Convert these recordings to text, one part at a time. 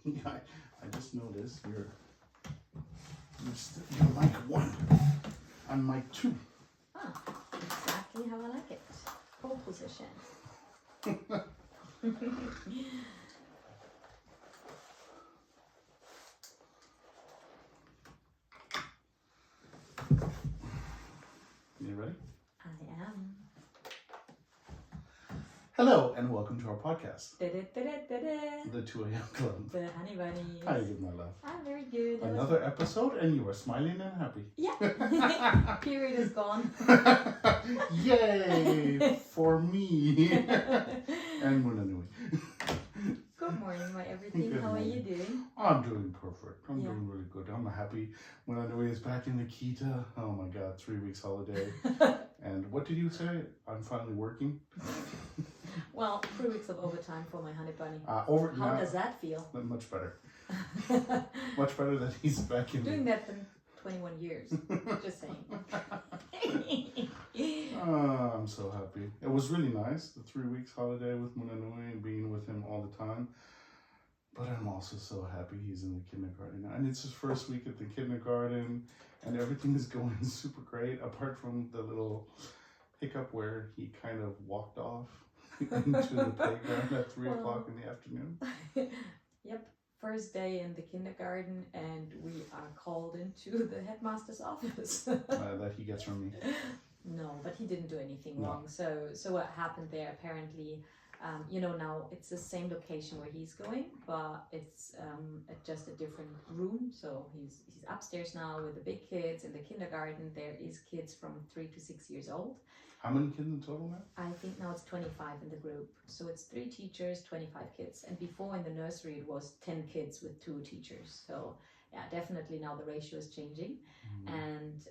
I just noticed you're mic 1. I'm mic 2. Ah, exactly how I like it. Pole position. You ready? I am. Hello and welcome to our podcast, Da-da-da-da-da-da. the 2 a.m. Club. The honey bunnies. How you doing, my love? I'm very good. Another episode and you are smiling and happy. Yeah. Period is gone. Yay! For me. And Munanui. Good morning, my everything. Good How morning. are you doing? I'm doing perfect. I'm Yeah. doing really good. I'm happy. Munanui is back in Nikita. Oh my God, 3 weeks holiday. And what did you say? I'm finally working. Well, 3 weeks of overtime for my honey bunny. How does that feel? Much better. Much better that he's back in. Doing that than 21 years. Just saying. I'm so happy. It was really nice, the 3 weeks holiday with Munanui and being with him all the time. But I'm also so happy he's in the kindergarten. And it's his first week at the kindergarten and everything is going super great, apart from the little hiccup where he kind of walked off into the playground at 3 o'clock in the afternoon. Yep. First day in the kindergarten, and we are called into the headmaster's office. That he gets from me. No, but he didn't do anything No. wrong. So what happened there? Apparently, now it's the same location where he's going, but it's at just a different room. So he's upstairs now with the big kids in the kindergarten. There is kids from 3 to 6 years old. How many kids in total now? I think now it's 25 in the group. So it's 3 teachers, 25 kids. And before in the nursery, it was 10 kids with 2 teachers. So yeah, definitely now the ratio is changing. Mm-hmm. And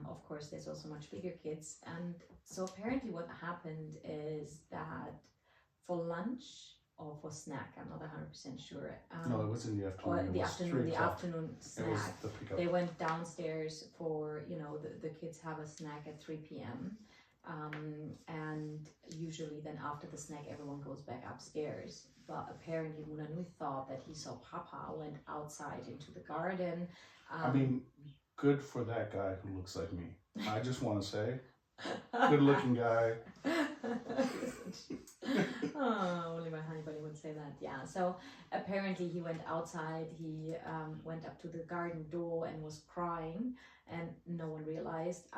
of course, there's also much bigger kids. And so apparently what happened is that for lunch or for snack, I'm not 100% sure. No, it was in the afternoon. Or It the was afternoon, 3 the o'clock. afternoon It was snack. the pickup. They went downstairs for, the kids have a snack at 3 p.m. And usually then after the snack, everyone goes back upstairs. But apparently Munanui thought that he saw Papa went outside into the garden. I mean, good for that guy who looks like me. I just want to say, good looking guy. Oh, only my honey bunny would say that. Yeah. So apparently he went outside. He went up to the garden door and was crying, and no one realized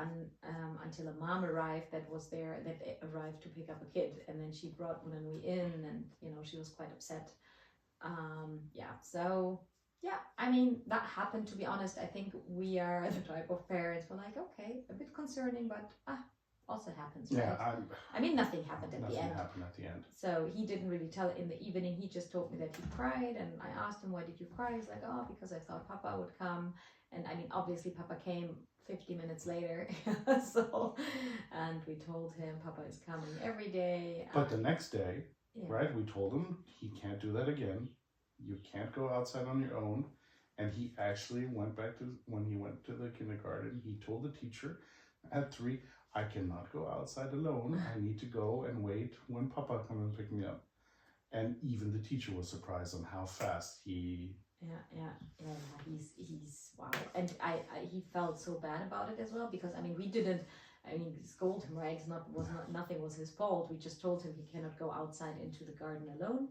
until a mom arrived that arrived to pick up a kid, and then she brought Munanui in, and she was quite upset. So yeah, I mean, that happened. To be honest, I think we are the type of parents. We're like, okay, a bit concerning, but also happens, right? Yeah, I mean, nothing happened at the nothing end. happened at the end. So he didn't really tell in the evening. He just told me that he cried, and I asked him, why did you cry? He's like, oh, because I thought Papa would come. And I mean, obviously Papa came 50 minutes later. And we told him Papa is coming every day. But the next day, Yeah. right, we told him he can't do that again. You can't go outside on your own. And he actually went back to, when he went to the kindergarten, he told the teacher at 3, I cannot go outside alone. I need to go and wait when Papa comes and pick me up. And even the teacher was surprised on how fast he... Yeah. He's wow. And he felt so bad about it as well, because I mean, we didn't scold him, right? Nothing was his fault. We just told him he cannot go outside into the garden alone,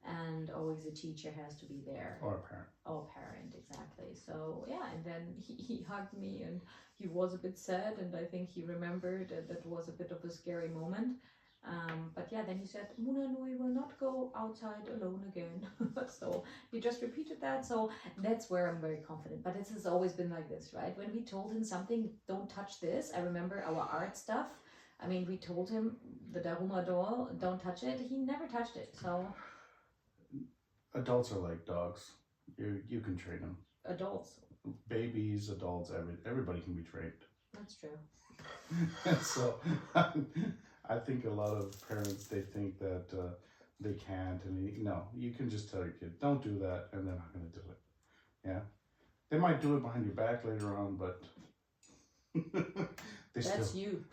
and always a teacher has to be there. Or a parent. Or a parent, exactly. So yeah, and then he hugged me, and he was a bit sad, and I think he remembered that was a bit of a scary moment. But yeah, then he said, Munanui will not go outside alone again. So he just repeated that. So that's where I'm very confident. But it has always been like this, right? When we told him something, don't touch this. I remember our art stuff. I mean, we told him the Daruma doll, don't touch it. He never touched it. So Adults are like dogs. You can train them. adults, Babies, adults, everybody can be trained. that's true. So I think a lot of parents, they think that they can't, and no, you can just tell your kid, don't do that, and they're not going to do it. Yeah, they might do it behind your back later on, but That's you.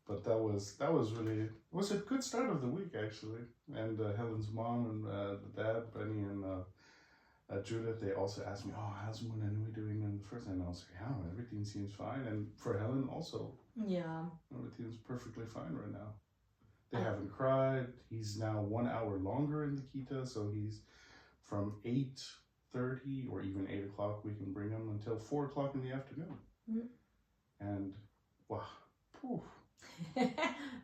But that was really, it was a good start of the week actually. And Helen's mom and the dad, Benny and Judith, they also asked me, "Oh, how's Munanui doing?" And first, and I was like, "Yeah, everything seems fine." And for Helen also, Yeah. everything's perfectly fine right now. They haven't cried. He's now 1 hour longer in the Kita, so he's from 8:30 or even 8 o'clock. We can bring him until 4 o'clock in the afternoon. Mm. And wow, poof.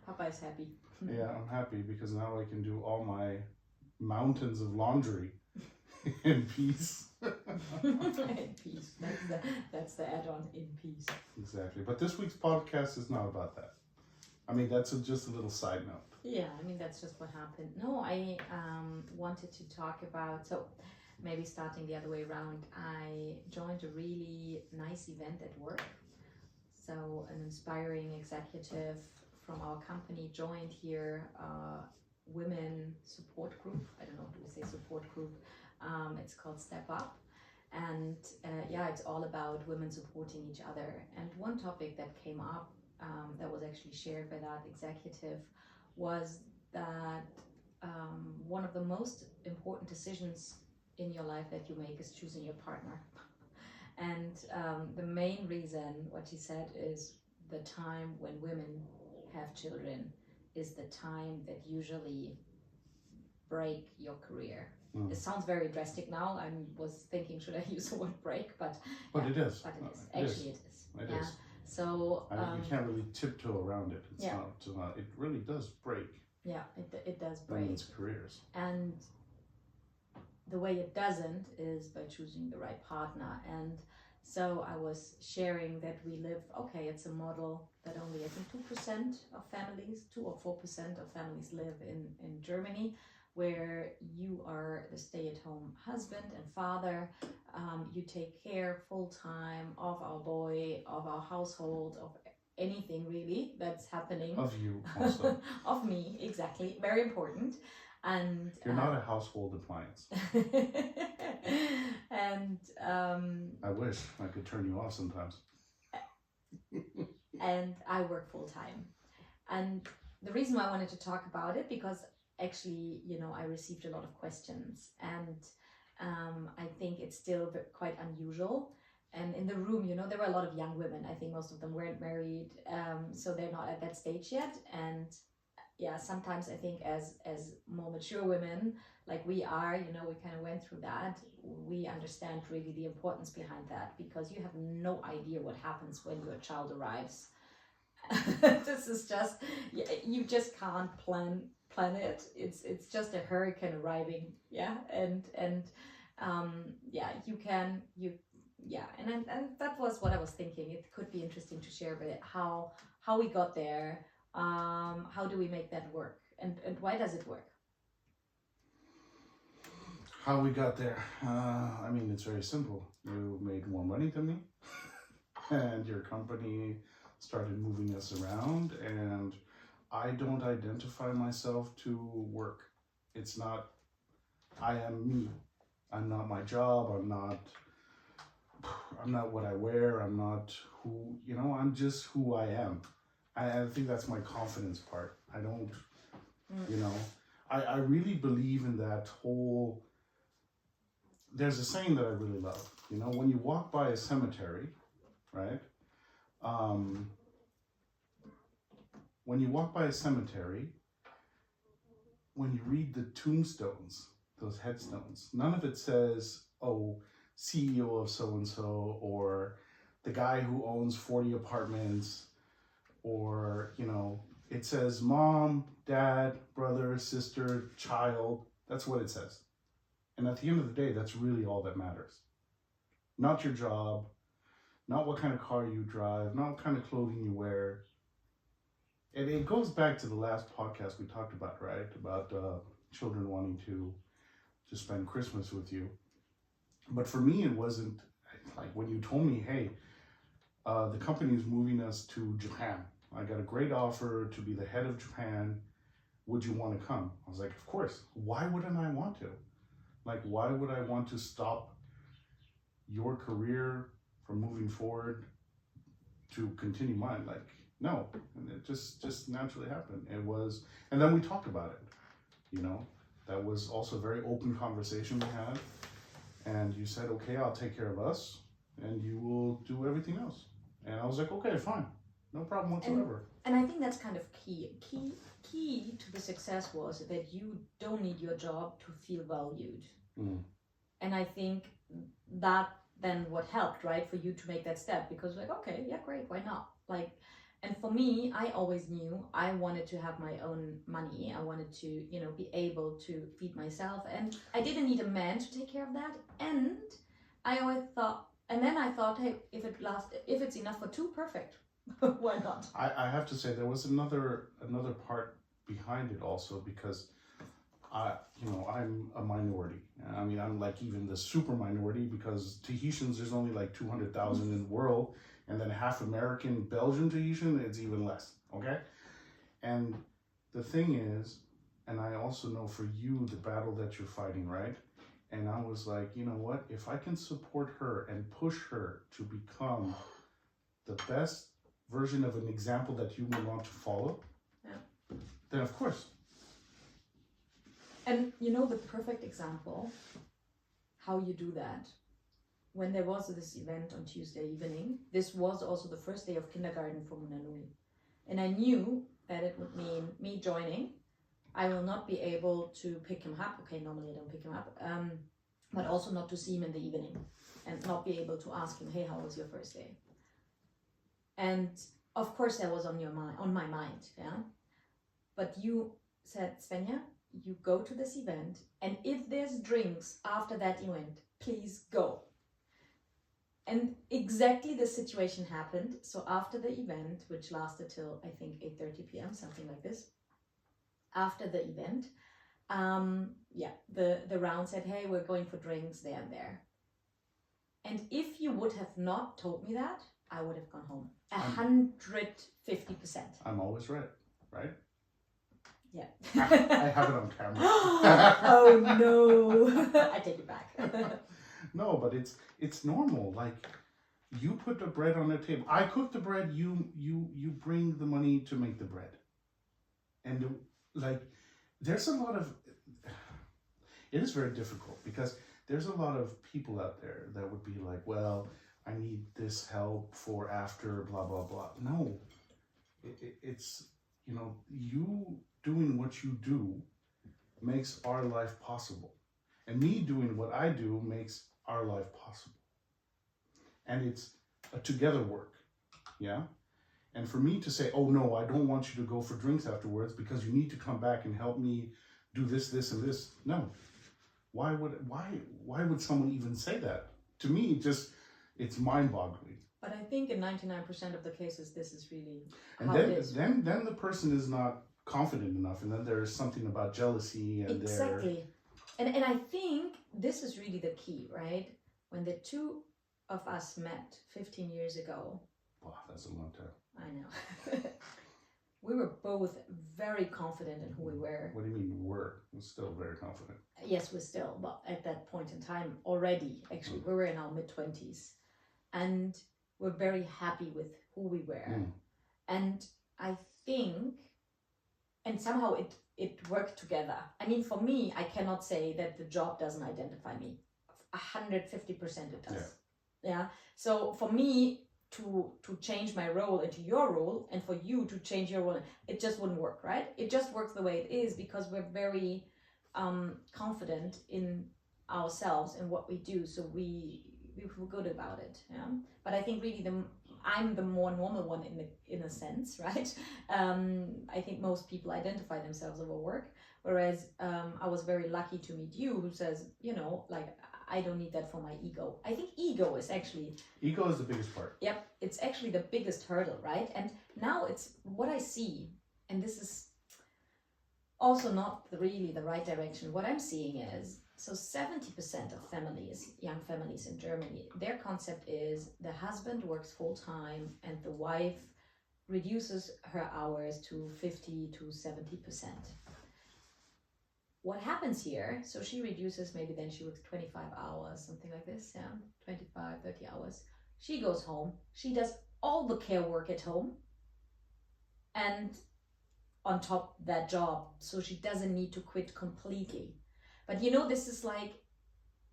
Papa is happy. Yeah, I'm happy because now I can do all my mountains of laundry in peace. In peace. That's the add-on, in peace. Exactly. But this week's podcast is not about that. I mean, that's just a little side note. Yeah, I mean, that's just what happened. No, I wanted to talk about, so maybe starting the other way around, I joined a really nice event at work. So an inspiring executive from our company joined here, women support group. I don't know, do we say support group? It's called Step Up. And yeah, it's all about women supporting each other. And one topic that came up that was actually shared by that executive was that one of the most important decisions in your life that you make is choosing your partner. And the main reason, what he said, is the time when women have children is the time that usually break your career. It sounds very drastic now. I was thinking, should I use the word break? But yeah, it is. But it is. Actually, it is. It yeah. is. So you can't really tiptoe around it. It's yeah. not. It really does break. Yeah, it does break women's careers. And the way it doesn't is by choosing the right partner. And so I was sharing that we live, okay, it's a model that only I think 2% of families, 2 or 4% of families live in Germany, where you are the stay-at-home husband and father. You take care full-time of our boy, of our household, of anything really that's happening. Of you also. Of me, exactly. Very important. And you're not a household appliance. And I wish I could turn you off sometimes. And I work full-time. And the reason why I wanted to talk about it, because actually, you know, I received a lot of questions, and I think it's still quite unusual. And in the room, you know, there were a lot of young women. I think most of them weren't married, so they're not at that stage yet. And yeah, sometimes I think as more mature women, like we are, you know, we kind of went through that. We understand really the importance behind that, because you have no idea what happens when your child arrives. This is just, you just can't plan it. It's just a hurricane arriving. Yeah, and yeah, and that was what I was thinking. It could be interesting to share, but how we got there. How do we make that work, and why does it work? How we got there? I mean, it's very simple. You made more money than me, and your company started moving us around, and I don't identify myself to work. It's not, I am me. I'm not my job. I'm not what I wear. I'm not who, you know, I'm just who I am. I think that's my confidence part. I don't, you know, I really believe in that whole, there's a saying that I really love, you know, when you walk by a cemetery, right? When you walk by a cemetery, when you read the tombstones, those headstones, none of it says, oh, CEO of so-and-so, or the guy who owns 40 apartments, or, you know, it says mom, dad, brother, sister, child. That's what it says. And at the end of the day, that's really all that matters. Not your job, not what kind of car you drive, not what kind of clothing you wear. And it goes back to the last podcast we talked about, right? About children wanting to spend Christmas with you. But for me, it wasn't like when you told me, hey, the company is moving us to Japan. I got a great offer to be the head of Japan. Would you want to come? I was like, of course. Why wouldn't I want to? Like, why would I want to stop your career from moving forward to continue mine? Like, No, and it just naturally happened. It was, and then we talked about it. You know, that was also a very open conversation we had. And you said, okay, I'll take care of us, and you will do everything else. And I was like, okay, fine, no problem whatsoever. And I think that's kind of key to the success was that you don't need your job to feel valued. And I think that then what helped, right, for you to make that step, because like, okay, yeah, great, why not? Like, and for me, I always knew I wanted to have my own money. I wanted to, you know, be able to feed myself, and I didn't need a man to take care of that. And I always thought, and then I thought, hey, if it's enough for two, perfect. Why not? I have to say there was another part behind it also, because I'm a minority. I mean, I'm like even the super minority, because Tahitians, there's only like 200,000 in the world, and then half American, Belgian Tahitian, it's even less, okay? And the thing is, and I also know for you, the battle that you're fighting, right? And I was like, you know what? If I can support her and push her to become the best version of an example that you would want to follow, then of course. And you know the perfect example how you do that, when there was this event on Tuesday evening, this was also the first day of kindergarten for Munanui. And I knew that it would mean me joining. I will not be able to pick him up. Okay, normally I don't pick him up. But also not to see him in the evening and not be able to ask him, hey, how was your first day? And of course that was on my mind, yeah. But you said, Svenja, you go to this event, and if there's drinks after that event, please go. And exactly the situation happened. So after the event, which lasted till I think 8:30 p.m., something like this, after the event, the round said, hey, we're going for drinks there and there. And if you would have not told me that, I would have gone home. 150%. I'm always right? Yeah. I have it on camera. Oh no. I take it back. No, but it's normal. Like, you put the bread on the table. I cook the bread, you bring the money to make the bread. And like, there's a lot of, it is very difficult, because there's a lot of people out there that would be like, well, I need this help for after blah, blah, blah. No, it's, you know, you doing what you do makes our life possible. And me doing what I do makes our life possible. And it's a together work, yeah? And for me to say, oh no, I don't want you to go for drinks afterwards because you need to come back and help me do this, this, and this. No. Why would someone even say that? To me, it's mind-boggling. But I think in 99% of the cases, this is really and how then, it is. Then the person is not confident enough, and then there's something about jealousy and exactly. And I think this is really the key, right? When the two of us met 15 years ago. Wow, that's a long time. I know. We were both very confident in who we were. What do you mean were? We're still very confident. Yes, we're still, but at that point in time already, actually, we were in our mid-20s. And we're very happy with who we were. And I think, and somehow it worked together. I mean, for me, I cannot say that the job doesn't identify me. 150% it does. Yeah. So for me to change my role into your role, and for you to change your role, it just wouldn't work, right? It just works the way it is because we're very confident in ourselves and what we do. So we feel good about it. Yeah. But I think really I'm the more normal one in a sense, right? I think most people identify themselves over work, whereas I was very lucky to meet you, who says, you know, like, I don't need that for my ego. I think ego is the biggest part. Yep, it's actually the biggest hurdle, right? And now it's what I see, and this is also not really the right direction. What I'm seeing is, so 70% of families, young families in Germany, their concept is the husband works full time and the wife reduces her hours to 50 to 70%. What happens here, so she reduces, maybe then she works 25 hours, something like this, yeah, 25, 30 hours. She goes home, she does all the care work at home, and on top that job, so she doesn't need to quit completely. But this is like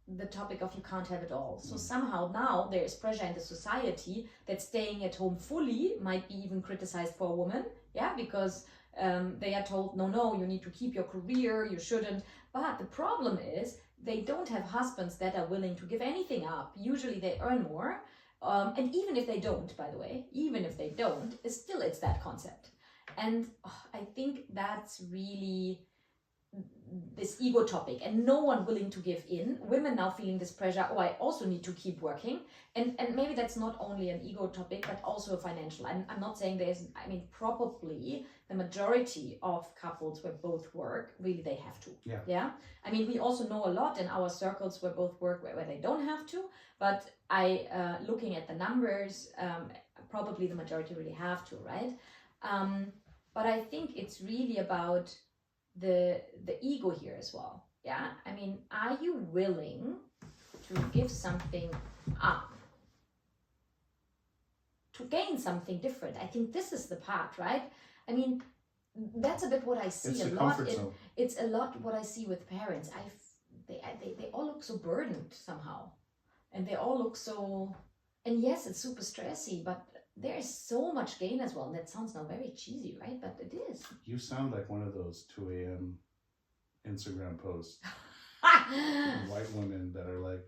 the topic of you can't have it all. So somehow now there is pressure in the society that staying at home fully might be even criticized for a woman, because they are told, no, you need to keep your career, you shouldn't. But the problem is they don't have husbands that are willing to give anything up. Usually they earn more. And even if they don't, by the way, it's that concept. And I think that's really this ego topic, and no one willing to give in. Women now feeling this pressure, I also need to keep working. And maybe that's not only an ego topic, but also a financial. I'm not saying probably the majority of couples where both work, really they have to. Yeah. I mean, we also know a lot in our circles where both work where they don't have to, but looking at the numbers, probably the majority really have to, right? But I think it's really about the ego here as well. Yeah, I mean, are you willing to give something up to gain something different? I think this is the part, right? I mean, that's a bit what I see it's a the lot. Comfort zone. It's a lot what I see with parents. They all look so burdened somehow, and they all look so. And yes, it's super stressy, but there is so much gain as well. And that sounds now very cheesy, right? But it is. You sound like one of those 2 a.m. Instagram posts. White women that are like,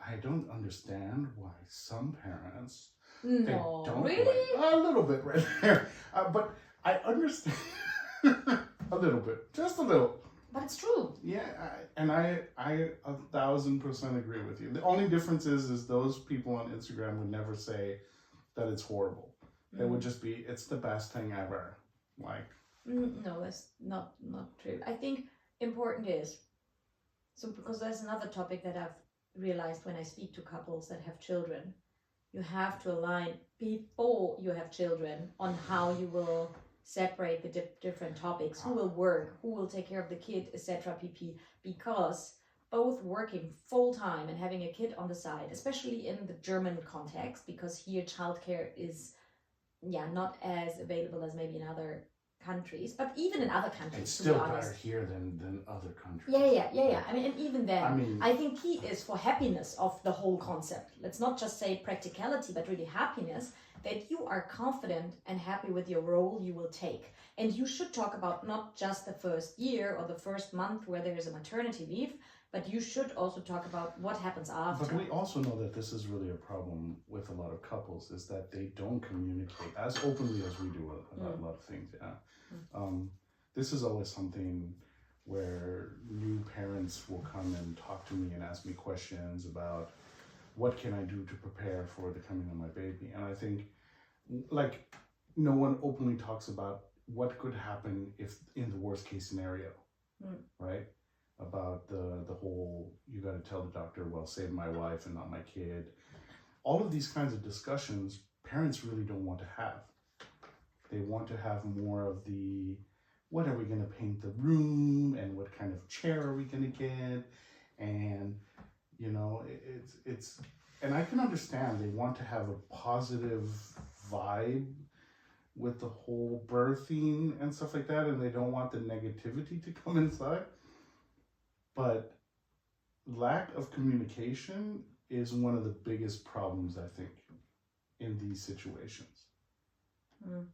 I don't understand why some parents they don't really? a little bit right there, but I understand a little bit, just a little. But it's true. Yeah, I 1,000% agree with you. The only difference is those people on Instagram would never say that it's horrible. They would just be, it's the best thing ever. Like. No, that's not true. I think important is, so because there's another topic that I've realized when I speak to couples that have children, you have to align before you have children on how you will separate the different topics, who will work, who will take care of the kid, etc. pp. Because both working full-time and having a kid on the side, especially in the German context, because here childcare is not as available as maybe in other countries, but even in other countries, it's still better here than other countries. Yeah. I mean, and even then, I think key is for happiness of the whole concept. Let's not just say practicality, but really happiness, that you are confident and happy with your role you will take. And you should talk about not just the first year or the first month where there is a maternity leave, but you should also talk about what happens after. But we also know that this is really a problem with a lot of couples, is that they don't communicate as openly as we do about a lot of things. This is always something where new parents will come and talk to me and ask me questions about what can I do to prepare for the coming of my baby. And I think, like, no one openly talks about what could happen if in the worst case scenario, right? About the whole, you got to tell the doctor, well, save my wife and not my kid. All of these kinds of discussions, parents really don't want to have. They want to have more of the, what are we going to paint the room, and what kind of chair are we going to get? And, it's, and I can understand they want to have a positive vibe with the whole birthing and stuff like that, and they don't want the negativity to come inside. But lack of communication is one of the biggest problems, I think, in these situations.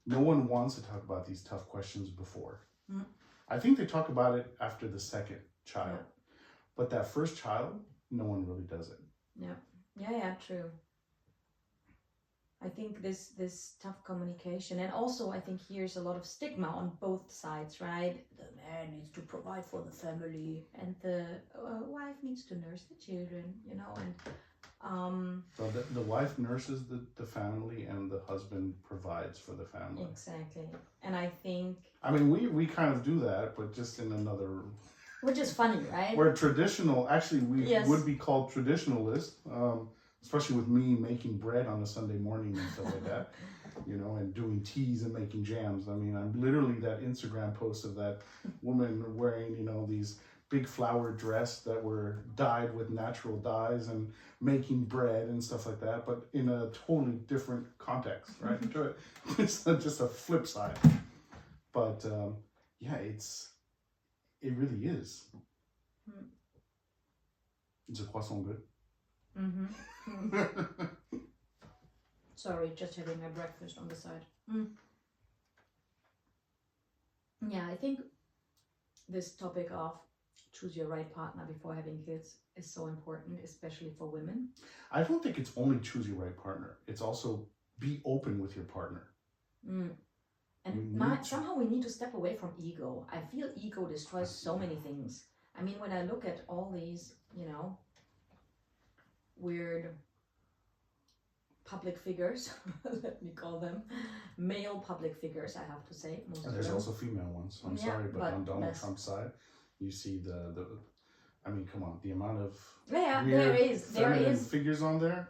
No one wants to talk about these tough questions before. I think they talk about it after the second child. But that first child, no one really does it. Yeah, true. I think this tough communication, and also I think here's a lot of stigma on both sides, right? The man needs to provide for the family, and the wife needs to nurse the children, and so the wife nurses the family, and the husband provides for the family. Exactly. And I think, I mean, we kind of do that, but just in another, which is funny, right? We're traditional. Actually, we would be called traditionalist. Especially with me making bread on a Sunday morning and stuff like that, and doing teas and making jams. I mean, I'm literally that Instagram post of that woman wearing, these big flower dress that were dyed with natural dyes and making bread and stuff like that, but in a totally different context, right? It's not just a flip side. But yeah, it really is. Mm. Is a croissant good? Sorry, just having my breakfast on the side. Yeah, I think this topic of choose your right partner before having kids is so important, especially for women. I don't think it's only choose your right partner. It's also be open with your partner. And somehow we need to step away from ego. I feel ego destroys so many things. I mean, when I look at all these, weird public figures, let me call them, male public figures, I have to say. And there's also female ones. I'm sorry, but on Donald Trump's side, you see I mean, come on, the amount of weird feminine figures on there.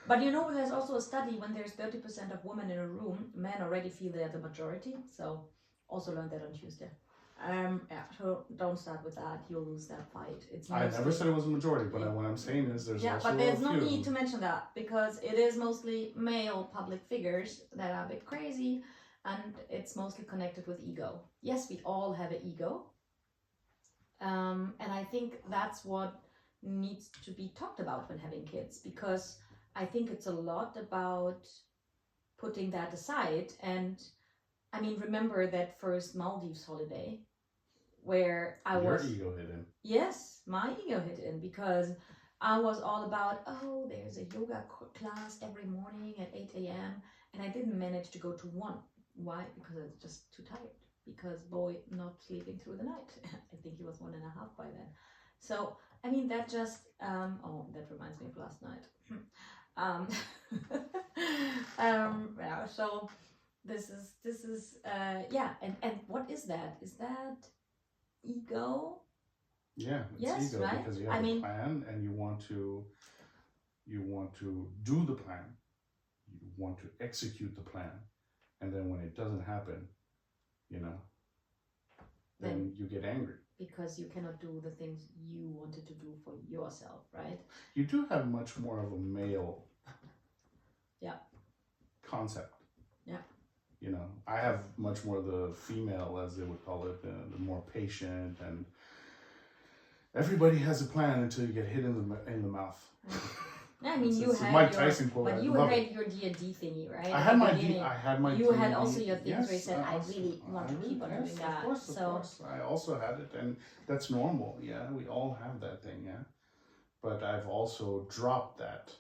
But there's also a study when there's 30% of women in a room, men already feel they're the majority. So also learned that on Tuesday. So don't start with that. You'll lose that fight. I never said it was a majority, but what I'm saying is there's also but there's no need to mention that because it is mostly male public figures that are a bit crazy, and it's mostly connected with ego. Yes, we all have an ego, and I think that's what needs to be talked about when having kids, because I think it's a lot about putting that aside. And I mean, remember that first Maldives holiday where Your ego hit in. Yes, my ego hit in because I was all about, there's a yoga class every morning at 8 a.m. and I didn't manage to go to one. Why? Because I was just too tired. Because boy, not sleeping through the night. I think he was 1.5 by then. So, I mean, that just, that reminds me of last night. Yeah, so this is and what is that? Is that ego? Yeah, it's ego, right? because you have a plan and you want to do the plan. You want to execute the plan. And then when it doesn't happen, then you get angry. Because you cannot do the things you wanted to do for yourself, right? You do have much more of a male concept. Yeah. I have much more the female, as they would call it, the more patient, and everybody has a plan until you get hit in the mouth. I mean, you had Mike Tyson quote. But you had your D&D thingy, right? I had my. You D&D. had also your things yes, where you said, I really want to keep on doing that. Of course. I also had it, and that's normal. Yeah, we all have that thing. Yeah, but I've also dropped that.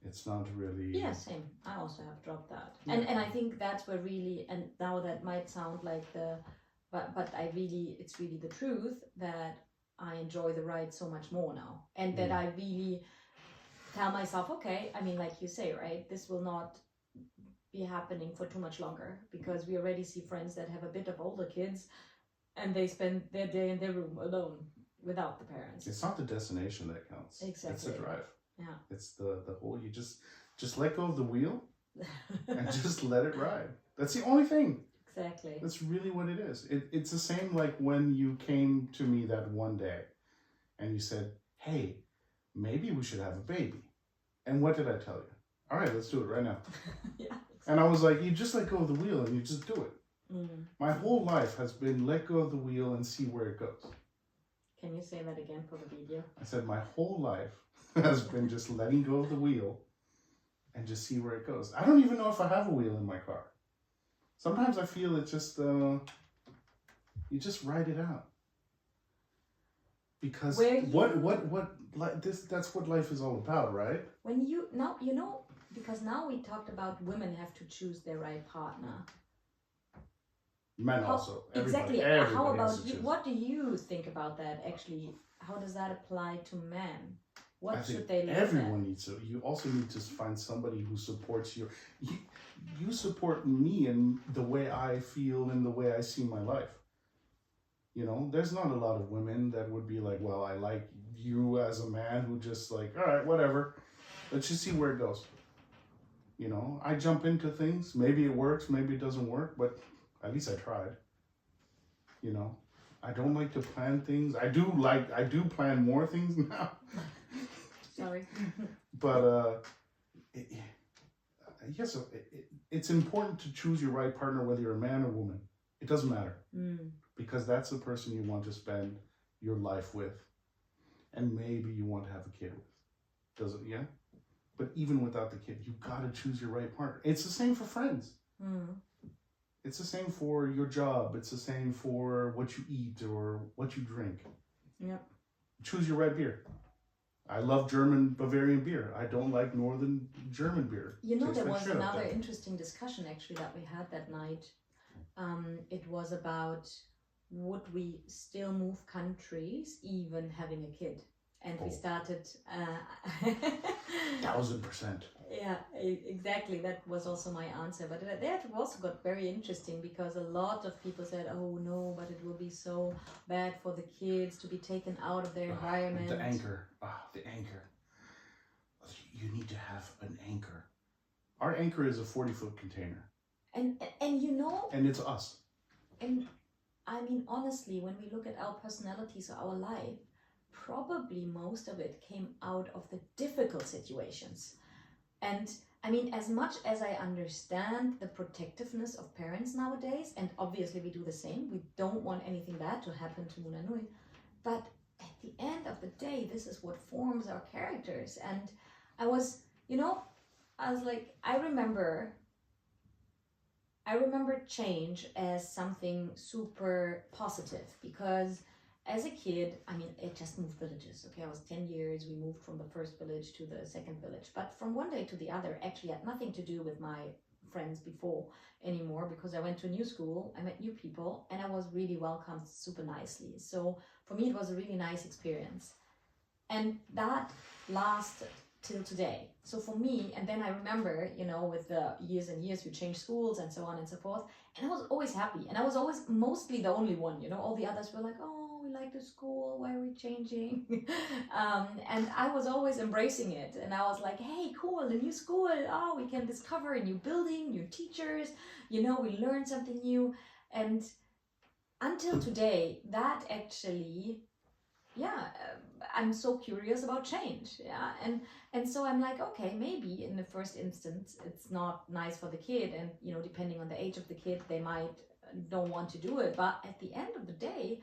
It's not really. Yeah, same. I also have dropped that, and I think that's where really, and now that might sound like but it's really the truth that I enjoy the ride so much more now, and that I really tell myself, okay, I mean, like you say, right, this will not be happening for too much longer, because we already see friends that have a bit of older kids and they spend their day in their room alone without the parents. It's not the destination that counts. Exactly. It's the drive. Yeah. It's the whole, you just let go of the wheel and just let it ride. That's the only thing. Exactly. That's really what it is. It's the same like when you came to me that one day and you said, hey, maybe we should have a baby. And what did I tell you? All right, let's do it right now. Yeah. Exactly. And I was like, you just let go of the wheel and you just do it. My whole life has been let go of the wheel and see where it goes. Can you say that again for the video? I said my whole life has been just letting go of the wheel and just see where it goes. I don't even know if I have a wheel in my car. Sometimes I feel it's just, you just ride it out. Because that's what life is all about, right? Because now we talked about women have to choose their right partner. Men also. Exactly. Everybody how about you? choose. What do you think about that actually? How does that apply to men? What should they look at? Everyone needs to. You also need to find somebody who supports you. You support me in the way I feel and the way I see my life. There's not a lot of women that would be like, well, I like you as a man who just like, all right, whatever. Let's just see where it goes. I jump into things. Maybe it works, maybe it doesn't work, but at least I tried. I don't like to plan things. I do plan more things now. Sorry. But yes, it's important to choose your right partner, whether you're a man or woman. It doesn't matter. Because that's the person you want to spend your life with. And maybe you want to have a kid with. Does it? Yeah? But even without the kid, you got to choose your right partner. It's the same for friends. It's the same for your job. It's the same for what you eat or what you drink. Yep. Choose your right beer. I love German Bavarian beer. I don't like Northern German beer. You know, Tastes there like was shit up another there. interesting discussion actually that we had that night. It was about would we still move countries even having a kid? And we started 1000%. Yeah, exactly. That was also my answer. But that also got very interesting because a lot of people said, oh no, but it will be so bad for the kids to be taken out of their environment. The anchor. The anchor. You need to have an anchor. Our anchor is a 40-foot container. And you know... And it's us. And I mean, honestly, when we look at our personalities or our life, probably most of it came out of the difficult situations. And I mean, as much as I understand the protectiveness of parents nowadays, and obviously we do the same, we don't want anything bad to happen to Munanui, but at the end of the day, this is what forms our characters. And I was like, I remember change as something super positive because as a kid, I mean, it just moved villages. Okay, I was 10 years. We moved from the first village to the second village. But from one day to the other, actually had nothing to do with my friends before anymore because I went to a new school, I met new people, and I was really welcomed super nicely. So for me, it was a really nice experience. And that lasted till today. So for me, and then I remember, with the years and years, you change schools and so on and so forth. And I was always happy. And I was always mostly the only one, all the others were like, oh, we like the school, why are we changing? And I was always embracing it. And I was like, hey, cool, the new school. Oh, we can discover a new building, new teachers, we learn something new. And until today, that actually, I'm so curious about change. Yeah. And so I'm like, okay, maybe in the first instance, it's not nice for the kid. And, depending on the age of the kid, they might don't want to do it. But at the end of the day,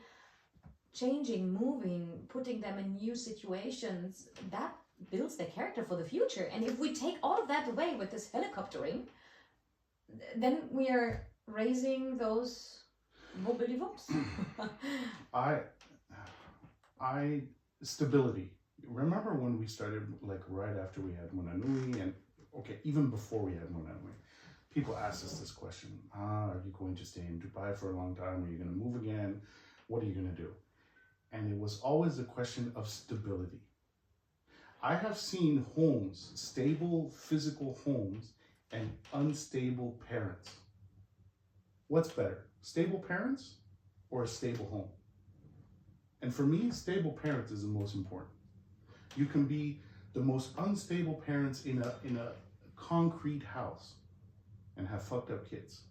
changing, moving, putting them in new situations, that builds their character for the future. And if we take all of that away with this helicoptering, then we are raising those mobility whoops. Stability. Remember when we started, like right after we had Munanui, and okay, even before we had Munanui, people asked us this question: are you going to stay in Dubai for a long time? Are you going to move again? What are you going to do? And it was always a question of stability. I have seen homes, stable physical homes, and unstable parents. What's better, stable parents or a stable home? And for me, stable parents is the most important. You can be the most unstable parents in a concrete house and have fucked up kids.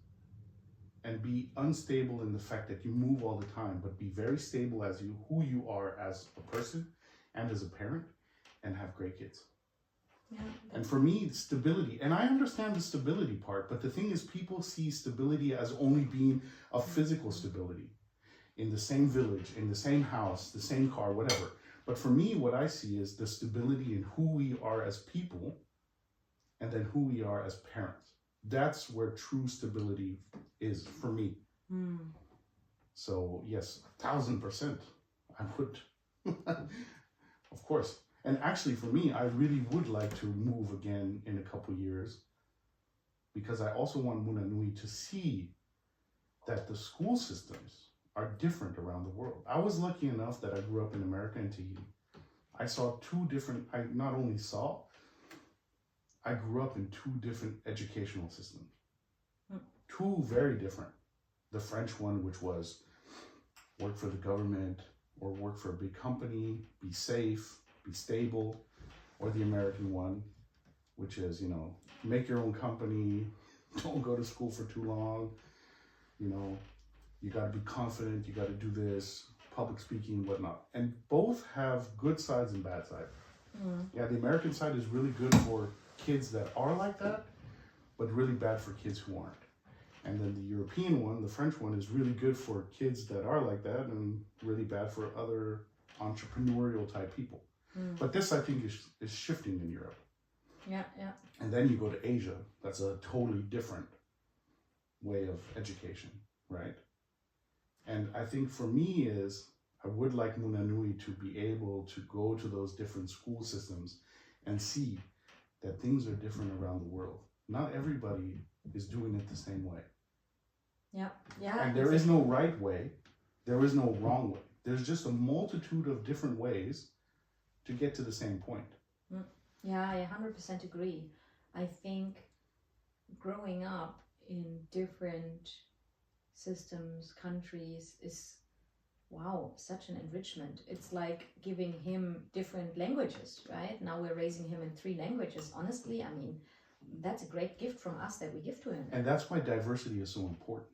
And be unstable in the fact that you move all the time, but be very stable as who you are as a person and as a parent, and have great kids. Yeah, and for me, stability, and I understand the stability part, but the thing is, people see stability as only being a physical stability in the same village, in the same house, the same car, whatever. But for me, what I see is the stability in who we are as people and then who we are as parents. That's where true stability is for me. So yes, 1000%. I would, of course. And actually for me, I really would like to move again in a couple years because I also want Munanui to see that the school systems are different around the world. I was lucky enough that I grew up in America in Tahiti. I saw I grew up in two different educational systems. Two very different. The French one, which was work for the government or work for a big company, be safe, be stable, or the American one, which is, make your own company, don't go to school for too long, You got to be confident. You got to do this, public speaking, whatnot. And both have good sides and bad sides. Yeah, the American side is really good for kids that are like that, but really bad for kids who aren't. And then the European one, the French one, is really good for kids that are like that and really bad for other entrepreneurial type people. But this, I think, is shifting in Europe. Yeah, yeah. And then you go to Asia. That's a totally different way of education, right? And I think for me is, I would like Munanui to be able to go to those different school systems and see that things are different around the world. Not everybody is doing it the same way. Yeah, yeah. And there is no right way. There is no wrong way. There's just a multitude of different ways to get to the same point. Yeah, I 100% agree. I think growing up in different systems, countries is, wow, such an enrichment. It's like giving him different languages, right? Now we're raising him in 3 languages. Honestly, I mean, that's a great gift from us that we give to him. And that's why diversity is so important.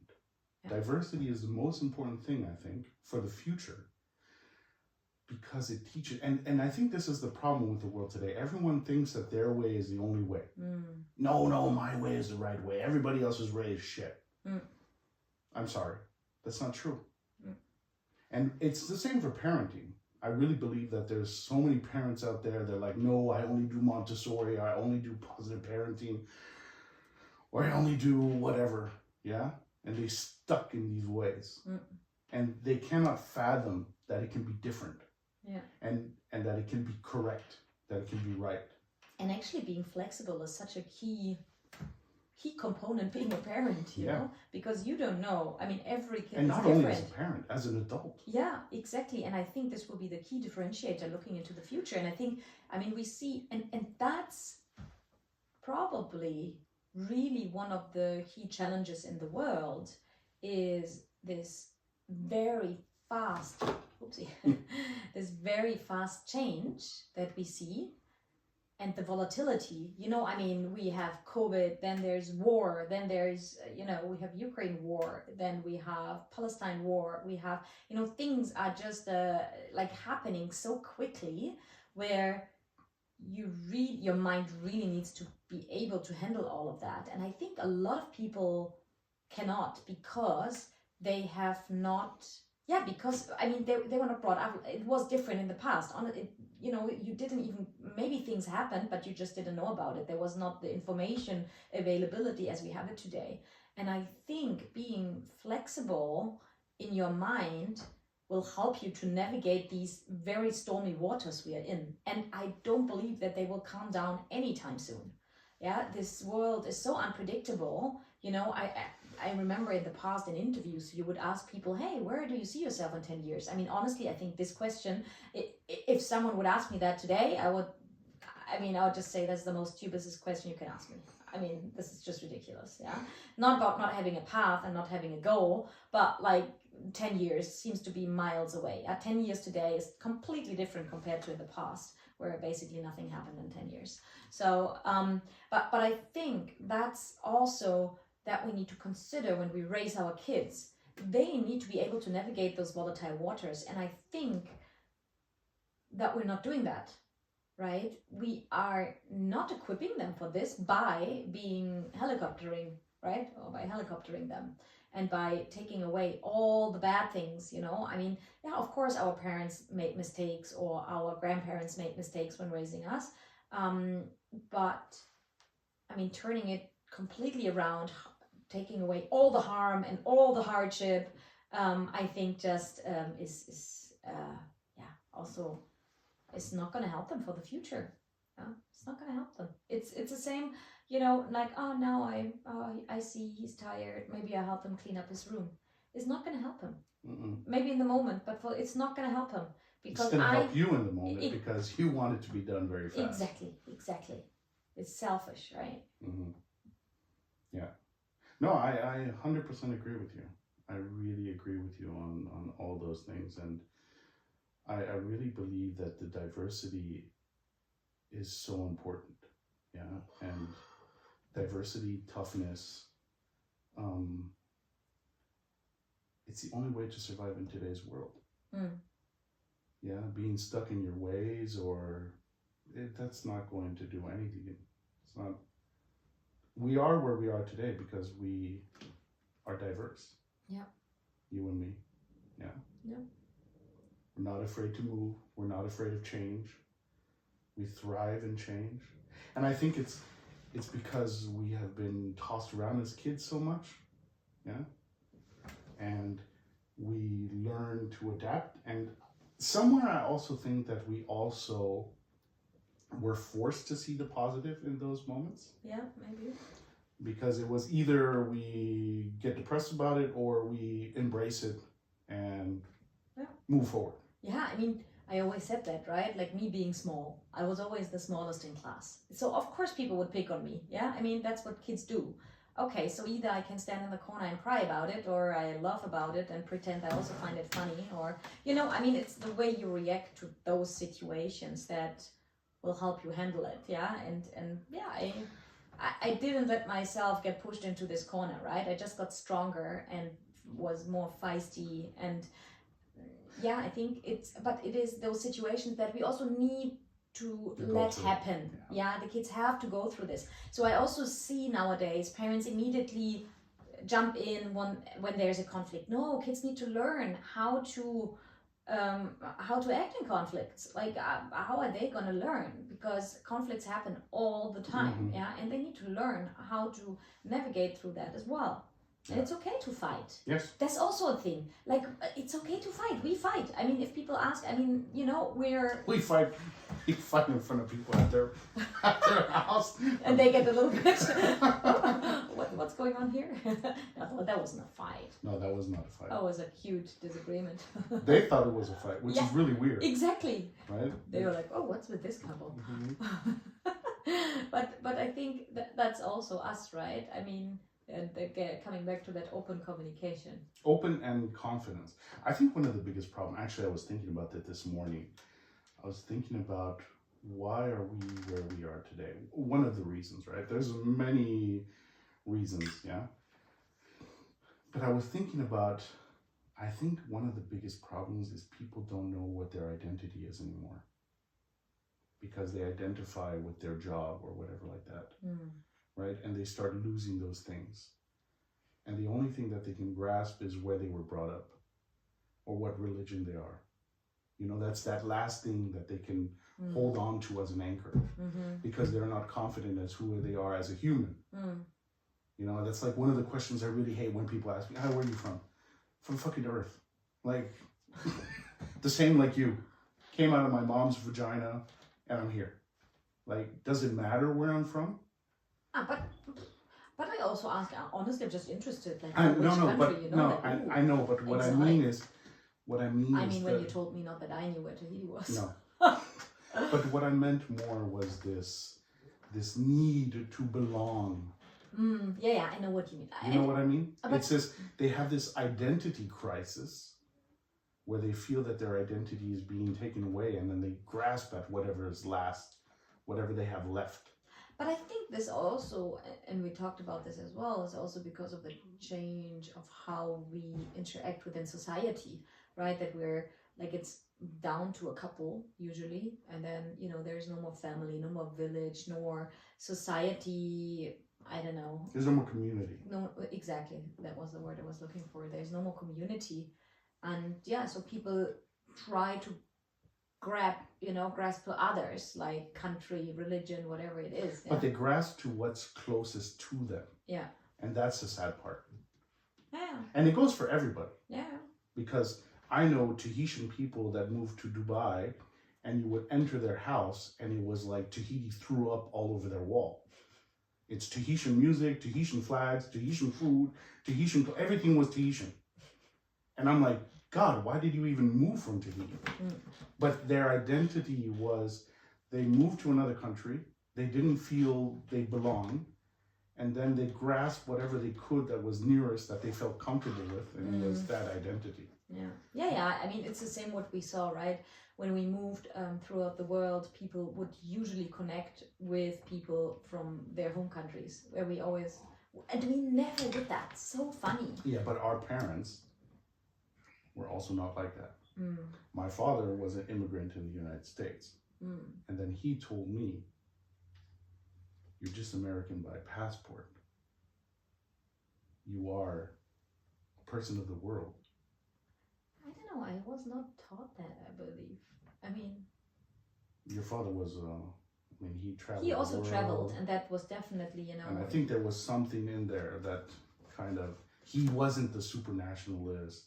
Yeah. Diversity is the most important thing, I think, for the future. Because it teaches, and I think this is the problem with the world today. Everyone thinks that their way is the only way. No, my way is the right way. Everybody else's way is shit. I'm sorry. That's not true. And it's the same for parenting. I really believe that there's so many parents out there that are like, no, I only do Montessori, or I only do positive parenting, or I only do whatever, yeah? And they stuck in these ways. And they cannot fathom that it can be different. Yeah. And that it can be correct, that it can be right. And actually being flexible is such a key component being a parent, you know, because you don't know. I mean, every kid and is not different. only as a parent, as an adult. Yeah, exactly. And I think this will be the key differentiator looking into the future. And I think, I mean, we see, and that's probably really one of the key challenges in the world is this very fast, this very fast change that we see. And the volatility, you know, I mean, we have COVID, then there's war, then there's, you know, we have Ukraine war, then we have Palestine war, we have, you know, things are just like happening so quickly where your mind really needs to be able to handle all of that. And I think a lot of people cannot because they have not, because, I mean, they were not brought up. It was different in the past. You know, you didn't even, maybe things happened, but you just didn't know about it. There was not the information availability as we have it today. And I think being flexible in your mind will help you to navigate these very stormy waters we are in. And I don't believe that they will calm down anytime soon. Yeah, this world is so unpredictable. You know, I remember in the past in interviews, you would ask people, hey, where do you see yourself in 10 years? I mean, honestly, I think this question, if someone would ask me that today, I would just say that's the most stupidest question you can ask me. I mean, this is just ridiculous, yeah? Not about not having a path and not having a goal, but like 10 years seems to be miles away. 10 years today is completely different compared to in the past, where basically nothing happened in 10 years. So, but I think that's also that we need to consider when we raise our kids. They need to be able to navigate those volatile waters. And I think that we're not doing that, right? We are not equipping them for this by being helicoptering, right? Or by helicoptering them and by taking away all the bad things, you know? I mean, yeah, of course our parents made mistakes or our grandparents made mistakes when raising us. But I mean, turning it completely around, taking away all the harm and all the hardship, I think just is also it's not going to help them for the future. It's not going to help them. It's the same, you know, like, oh, now I see he's tired. Maybe I help him clean up his room. It's not going to help him. Maybe in the moment, but it's not going to help him. Because it's going to help you in the moment because you want it to be done very fast. Exactly. It's selfish, right? Yeah. No, I 100% agree with you. I really agree with you on all those things. And I really believe that the diversity is so important. Yeah. And diversity, toughness, it's the only way to survive in today's world. Mm. Yeah, being stuck in your ways that's not going to do anything. It's not. We are where we are today because we are diverse. Yeah. You and me. Yeah. Yeah. We're not afraid to move. We're not afraid of change. We thrive in change. And I think it's because we have been tossed around as kids so much. Yeah. And we learn to adapt. And somewhere I also think that we also were forced to see the positive in those moments. Yeah, maybe. Because it was either we get depressed about it or we embrace it and move forward. Yeah, I mean, I always said that, right? Like me being small, I was always the smallest in class. So of course people would pick on me. Yeah, I mean, that's what kids do. Okay, so either I can stand in the corner and cry about it, or I laugh about it and pretend I also find it funny, or, I mean, it's the way you react to those situations that will help you handle it. Yeah, and yeah, I didn't let myself get pushed into this corner, right? I just got stronger and was more feisty. And yeah, I think it is those situations that we also need to let happen. Yeah, the kids have to go through this. So I also see nowadays parents immediately jump in when there's a conflict. No, kids need to learn how to act in conflicts. Like how are they gonna learn? Because conflicts happen all the time. Yeah, and they need to learn how to navigate through that as well. And it's okay to fight. Yes. That's also a thing. Like, it's okay to fight. We fight. I mean, if people ask, I mean, we fight. We fight in front of people at their house. And they get a little bit, what's going on here? No, that wasn't a fight. No, that was not a fight. That was a huge disagreement. They thought it was a fight, which is really weird. Exactly. Right? They were like, oh, what's with this couple? But I think that's also us, right? I mean, and again, coming back to that open communication. Open and confidence. I think one of the biggest problems, actually I was thinking about that this morning. I was thinking about why are we where we are today? One of the reasons, right? There's many reasons, yeah? But I was thinking about, I think one of the biggest problems is people don't know what their identity is anymore. Because they identify with their job or whatever like that. Right? And they start losing those things. And the only thing that they can grasp is where they were brought up or what religion they are. That's that last thing that they can hold on to as an anchor because they're not confident as who they are as a human. That's like one of the questions I really hate when people ask me, where are you from? From fucking Earth. Like, the same like you. Came out of my mom's vagina and I'm here. Like, does it matter where I'm from? But I also ask, honestly, I'm just interested. Like, I know, but what I mean is, when you told me not that I knew where Tahiti was. No. But what I meant more was this need to belong. Yeah, I know what you mean. You know what I mean? It's this, they have this identity crisis where they feel that their identity is being taken away and then they grasp at whatever is last, whatever they have left. But I think this also, and we talked about this as well, is also because of the change of how we interact within society, right? That we're like, it's down to a couple usually, and then there's no more family, no more village, no more society. I don't know. There's no more community. No, exactly. That was the word I was looking for. There's no more community, and so people try to grasp to others, like country, religion, whatever it is. But they grasp to what's closest to them. Yeah. And that's the sad part. Yeah. And it goes for everybody. Yeah. Because I know Tahitian people that moved to Dubai and you would enter their house and it was like Tahiti threw up all over their wall. It's Tahitian music, Tahitian flags, Tahitian food, everything was Tahitian. And I'm like, God, why did you even move from Tahiti? But their identity was they moved to another country, they didn't feel they belonged, and then they grasped whatever they could that was nearest, that they felt comfortable with, and it was that identity. Yeah. I mean, it's the same what we saw, right? When we moved throughout the world, people would usually connect with people from their home countries, where we never did that. So funny. Yeah, but our parents were also not like that. Mm. My father was an immigrant in the United States. Mm. And then he told me, you're just American by passport. You are a person of the world. I don't know. I was not taught that, I believe. I mean, Your father was, he traveled. he also the world, traveled, and that was definitely, you know. And I think there was something in there that kind of, he wasn't the super nationalist,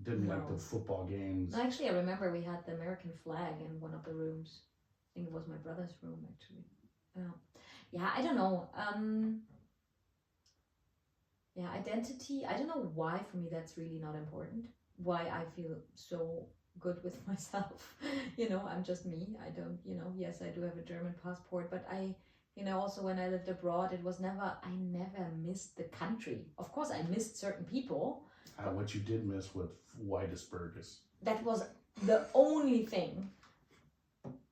didn't like No. the football games. No, actually, I remember we had the American flag in one of the rooms. I think it was my brother's room, actually. Yeah, I don't know. Yeah, identity. I don't know why for me that's really not important. Why I feel so good with myself. You know, I'm just me. I don't, you know, yes, I do have a German passport, but I, you know, also when I lived abroad, I never missed the country. Of course, I missed certain people. What you did miss with whitest burgers. That was the only thing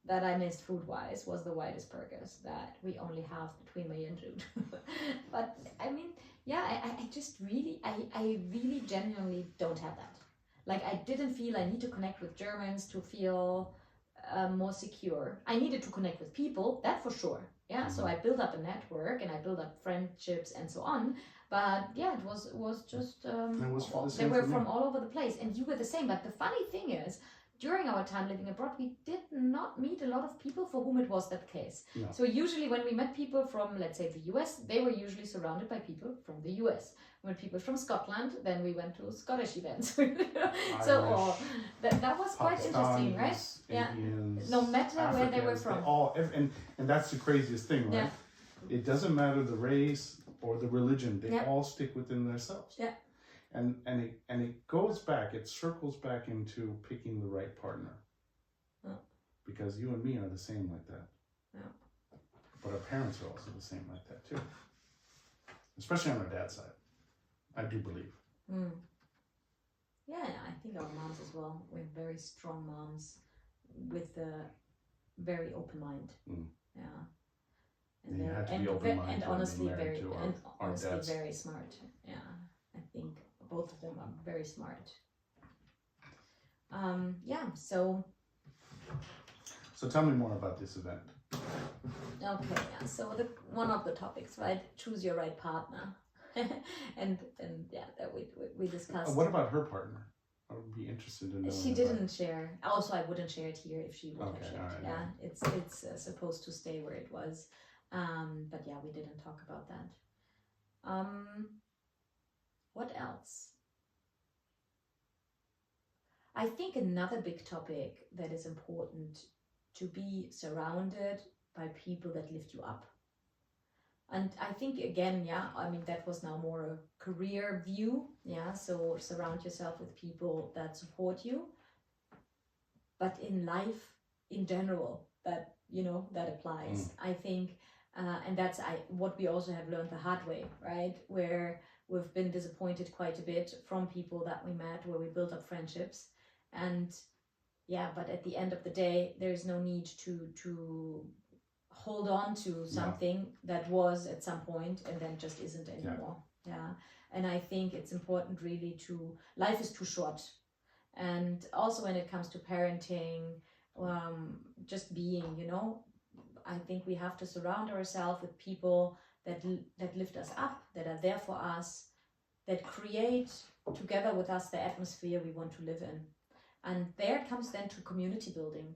that I missed food-wise was the whitest burgers that we only have between me and Jude. But I mean, yeah, I just really, I really genuinely don't have that. Like, I didn't feel I need to connect with Germans to feel more secure. I needed to connect with people, that for sure. Yeah, Mm-hmm. so I built up a network and I built up friendships and so on. But yeah, it was just they were from all over the place, and you were the same. But the funny thing is, during our time living abroad, we did not meet a lot of people for whom it was that case. No. So usually when we met people from, let's say, the US, they were usually surrounded by people from the US. When people from Scotland, then we went to Scottish events. So that was quite interesting, right? Indians, no matter Africans, where they were from. And that's the craziest thing, right? Yeah. It doesn't matter the race or the religion; they all stick within themselves. Yeah. And it goes back, it circles back into picking the right partner. Oh. Because you and me are the same like that. Yeah. But our parents are also the same like that too. Especially on our dad's side. I do believe. Mm. Yeah, I think our moms as well. We're very strong moms with a very open mind. Mm. Yeah. And you had to be open-minded and honestly very our very smart. Yeah. I think both of them are very smart. Yeah, so tell me more about this event. Okay, yeah. So one of the topics, right? Choose your right partner. and yeah, that we discussed. What about her partner? I would be interested in knowing. She didn't share. Also, I wouldn't share it here if she would have shared. Right, yeah, it's supposed to stay where it was. But yeah, we didn't talk about that. What else? I think another big topic that is important to be surrounded by people that lift you up. And I think again, yeah, I mean, that was now more a career view. Yeah, so surround yourself with people that support you. But in life, in general, that, you know, that applies. I think, and that's what we also have learned the hard way, right? Where we've been disappointed quite a bit from people that we met, where we built up friendships. And yeah, but at the end of the day, there's no need to hold on to something that was at some point and then just isn't anymore. Yeah. And I think it's important really life is too short. And also when it comes to parenting, just being, you know, I think we have to surround ourselves with people that lift us up, that are there for us, that create together with us the atmosphere we want to live in. And there it comes then to community building.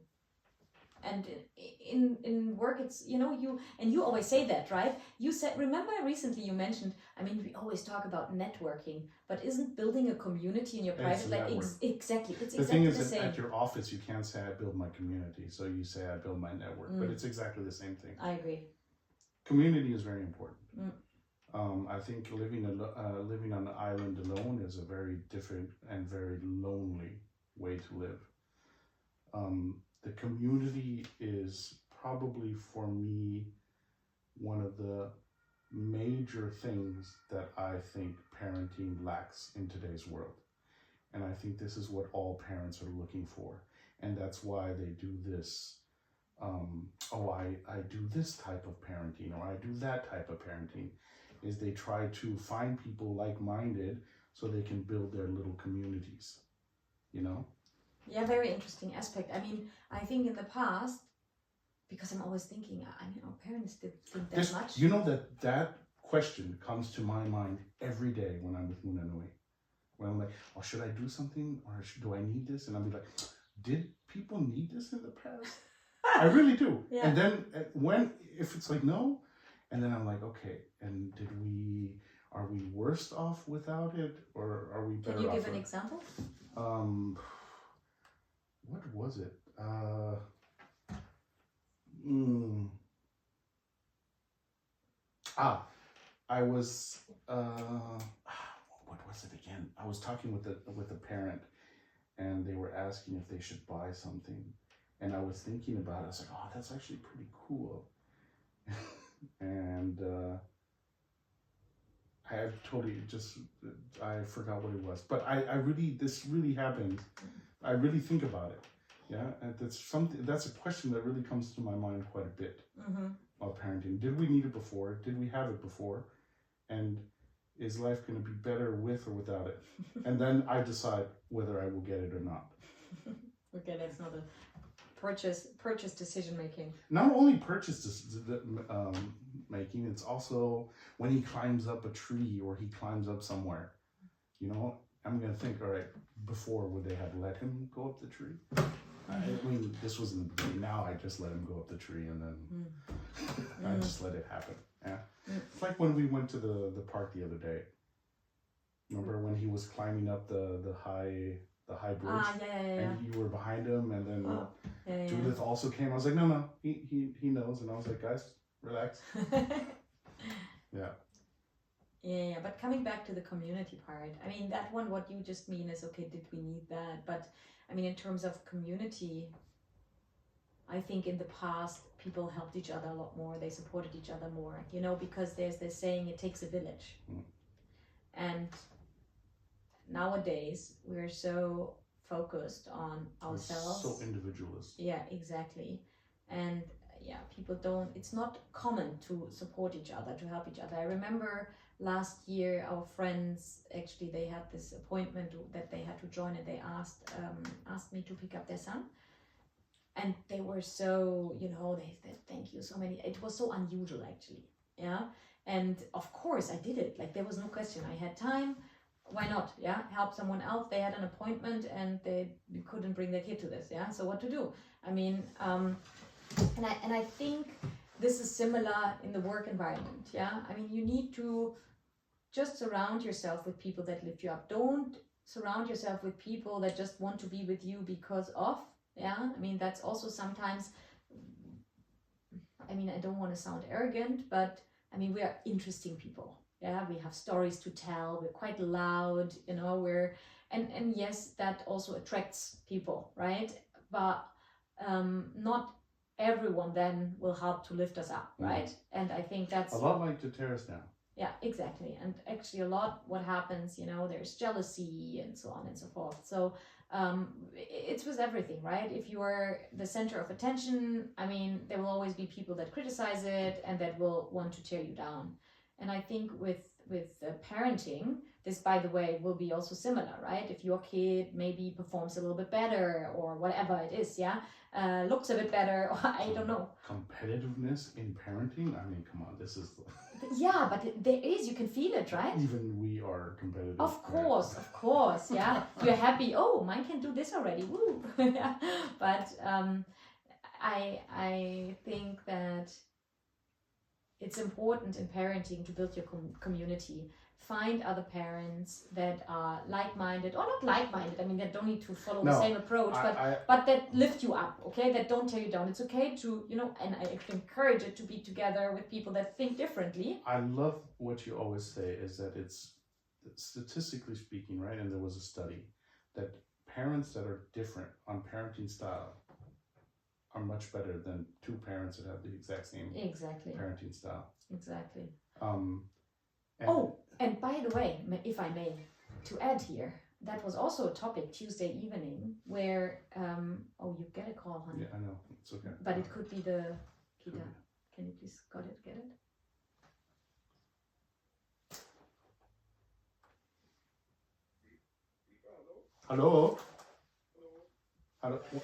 And in work, it's, you know, you always say that, right? You said, remember recently you mentioned, I mean, we always talk about networking, but isn't building a community in your private life exactly? It's the exactly thing is the same. At your office, you can't say I build my community, so you say I build my network, but it's exactly the same thing. I agree. Community is very important. I think living on an island alone is a very different and very lonely way to live. The community is probably for me one of the major things that I think parenting lacks in today's world. And I think this is what all parents are looking for. And that's why they do this. I do this type of parenting, or I do that type of parenting, is they try to find people like-minded so they can build their little communities. you know? Yeah, very interesting aspect. I mean, I think in the past, because I'm always thinking, I mean, our parents did think that much. You know that question comes to my mind every day when I'm with Munanui. When I'm like, oh, should I do something or do I need this? And I'll be like, did people need this in the past? I really do. Yeah. And then if it's like no, and then I'm like, okay, and are we worse off without it, or are we better off? Can you give an example? What was it? I was what was it again? I was talking with a parent, and they were asking if they should buy something, and I was thinking about it. I was like, oh, that's actually pretty cool. And I totally I forgot what it was, but this really happens. I really think about it. Yeah, and that's a question that really comes to my mind quite a bit. Of parenting. Did we need it before? Did we have it before? And is life going to be better with or without it? And then I decide whether I will get it or not. Okay, that's not a purchase decision making. Not only purchase making, it's also when he climbs up a tree or he climbs up somewhere. You know, I'm going to think, all right, before would they have let him go up the tree? I mean, this was in the beginning. Now I just let him go up the tree, and then I just let it happen. Yeah, it's like when we went to the park the other day. Remember when he was climbing up the high bridge? And you were behind him, and then Judith also came. I was like, no, he knows, and I was like, guys, relax. Yeah, but coming back to the community part, I mean, that one, what you just mean is, okay, did we need that? But I mean, in terms of community, I think in the past, people helped each other a lot more. They supported each other more, you know, because there's this saying, it takes a village. And nowadays, we're so focused on ourselves. We're so individualist. Yeah, exactly. And yeah, people it's not common to support each other, to help each other. I remember last year, our friends, actually, they had this appointment that they had to join, and they asked me to pick up their son. And they were so, you know, they said, thank you so many. It was so unusual, actually. Yeah. And of course, I did it. Like, there was no question. I had time. Why not? Yeah. Help someone else. They had an appointment and they couldn't bring their kid to this. Yeah. So what to do? I mean, and I think this is similar in the work environment. Yeah. I mean, you need to just surround yourself with people that lift you up. Don't surround yourself with people that just want to be with you because of. Yeah, I mean, that's also sometimes, I mean, I don't want to sound arrogant, but I mean, we are interesting people. Yeah, we have stories to tell. We're quite loud, you know, and yes, that also attracts people, right? But not everyone then will help to lift us up, right? And I think that's a lot like to tear us down. Yeah, exactly. And actually a lot what happens, you know, there's jealousy and so on and so forth. So it's with everything, right? If you are the center of attention, I mean, there will always be people that criticize it and that will want to tear you down. And I think with parenting, this, by the way, will be also similar, right? If your kid maybe performs a little bit better or whatever it is, yeah, looks a bit better, I don't know. Competitiveness in parenting? I mean, come on, this is... Yeah, but there is, you can feel it, right? Even we are competitive. Of course, yeah. You're happy, oh, mine can do this already, woo. Yeah. But I think that it's important in parenting to build your community. Find other parents that are like-minded, or not like-minded, I mean, that don't need to follow the same approach, but that lift you up, okay? That don't tear you down. It's okay to, you know, and I actually encourage it to be together with people that think differently. I love what you always say is that it's, statistically speaking, right, and there was a study, that parents that are different on parenting style are much better than two parents that have the exact same parenting style. Exactly. And by the way, if I may, to add here, that was also a topic Tuesday evening where, you get a call, honey. Yeah, I know, it's okay. But it could be the Kita. Can you please get it? Hello? How do, I'm